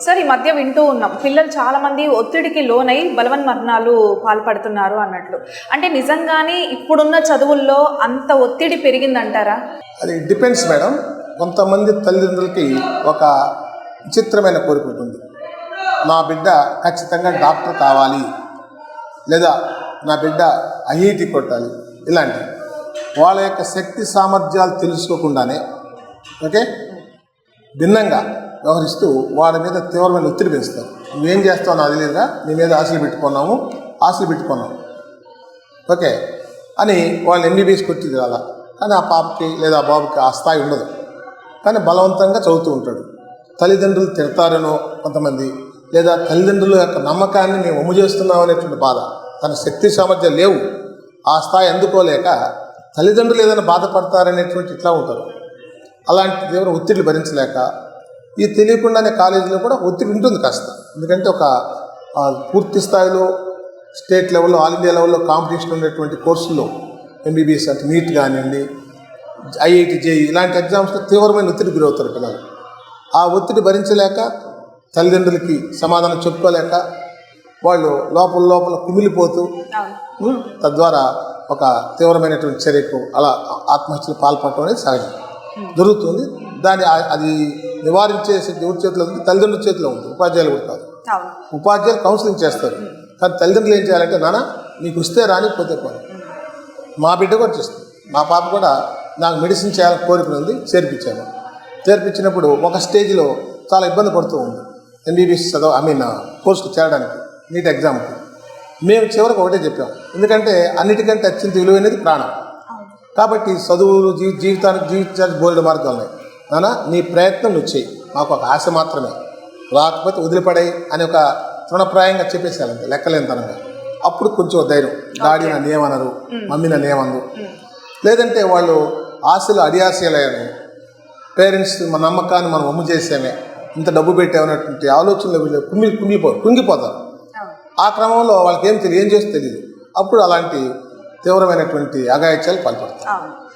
Sir ఈ మధ్య వింటూ ఉన్నాం, పిల్లలు చాలా మంది ఒత్తిడికి లోనై బలవన్మరణాలు పాల్పడుతున్నారు అన్నట్లు. అంటే నిజంగానే ఇప్పుడున్న చదువుల్లో అంత ఒత్తిడి పెరిగిందంటారా? అది డిపెండ్స్ మేడం. కొంతమంది తల్లిదండ్రులకి ఒక విచిత్రమైన కోరిక ఉంటుంది. నా బిడ్డ ఖచ్చితంగా డాక్టర్ కావాలి, లేదా నా బిడ్డ ఐఐటి కొట్టాలి. ఇలాంటి వాళ్ళ యొక్క శక్తి సామర్థ్యాలు తెలుసుకోకుండానే భిన్నంగా వ్యవహరిస్తూ వాళ్ళ మీద తీవ్రమైన ఒత్తిడి పెంచుతారు. నువ్వేం చేస్తావు నాకు తెలియదుగా, నీ మీద ఆశలు పెట్టుకున్నాము అని వాళ్ళు ఎంబీబీఎస్ కొట్టి కదా. కానీ ఆ పాపకి లేదా ఆ బాబుకి ఆ స్థాయి ఉండదు. కానీ బలవంతంగా చదువుతూ ఉంటాడు. తల్లిదండ్రులు తిడతారనో కొంతమంది, లేదా తల్లిదండ్రుల యొక్క నమ్మకాన్ని మేము వమ్ము చేస్తున్నాం అనేటువంటి బాధ. తన శక్తి సామర్థ్యాలు లేవు, ఆ స్థాయి అందుకోలేక తల్లిదండ్రులు ఏదైనా బాధపడతారనేటువంటి ఇట్లా ఉంటారు. అలాంటి తీవ్ర ఒత్తిడిని భరించలేక ఈ తెలియకుండానే కాలేజీలో కూడా ఒత్తిడి ఉంటుంది కాస్త. ఎందుకంటే ఒక పూర్తి స్థాయిలో స్టేట్ లెవెల్లో, ఆల్ ఇండియా లెవెల్లో కాంపిటీషన్ ఉండేటువంటి కోర్సుల్లో ఎంబీబీఎస్ అంటే నీట్ కానివ్వండి, ఐఐటి, జేఈ ఇలాంటి ఎగ్జామ్స్లో తీవ్రమైన ఒత్తిడి గురవుతారు పిల్లలు. ఆ ఒత్తిడి భరించలేక తల్లిదండ్రులకి సమాధానం చెప్పుకోలేక వాళ్ళు లోపల కుమిలిపోతూ తద్వారా ఒక తీవ్రమైనటువంటి చర్యకు అలా ఆత్మహత్యలు పాల్పడటం అనేది సహజం జరుగుతుంది. అది నివారించే ఎవరి చేతిలో ఉంది? తల్లిదండ్రుల చేతిలో ఉంది, ఉపాధ్యాయులు కూడా కాదు. ఉపాధ్యాయులు కౌన్సిలింగ్ చేస్తారు, కానీ తల్లిదండ్రులు ఏం చేయాలంటే, నాన్న నీకు వస్తే రాని పోతే పోనీ. మా బిడ్డ కూడా చేస్తుంది. మా పాప కూడా నాకు మెడిసిన్ చేయాలని కోరిక ఉంది, చేర్పించినప్పుడు ఒక స్టేజ్లో చాలా ఇబ్బంది పడుతూ ఉంది ఎంబీబీఎస్ కోర్సుకు చేరడానికి, నీట్ ఎగ్జామ్కి. మేము చివరికి ఒకటే చెప్పాం, ఎందుకంటే అన్నిటికంటే అత్యంత విలువైనది ప్రాణం. కాబట్టి చదువులు జీవించడానికి బోలెడు మార్గాలు ఉన్నాయి. నాన్న నీ ప్రయత్నం నువ్వు చేయి, మాకు ఒక ఆశ మాత్రమే, రాకపోతే వదిలిపడాయి అని ఒక తృణప్రాయంగా చెప్పేసేయాలంటే లెక్కలేనితనంగా. అప్పుడు కొంచెం ధైర్యం, డాడీ నన్ను ఏమనరు, మమ్మీ నన్ను ఏమనరు. లేదంటే వాళ్ళు ఆశలు అడియాశలయ్యాను, పేరెంట్స్ మన నమ్మకాన్ని మనం వమ్ము చేసామే, ఇంత డబ్బు పెట్టామనేటువంటి ఆలోచనలు వీళ్ళు కుంగిపోతారు. ఆ క్రమంలో వాళ్ళకి ఏం చేస్తే తెలియదు. అప్పుడు అలాంటి తీవ్రమైనటువంటి అఘాయిత్యాలు పాల్పడతారు.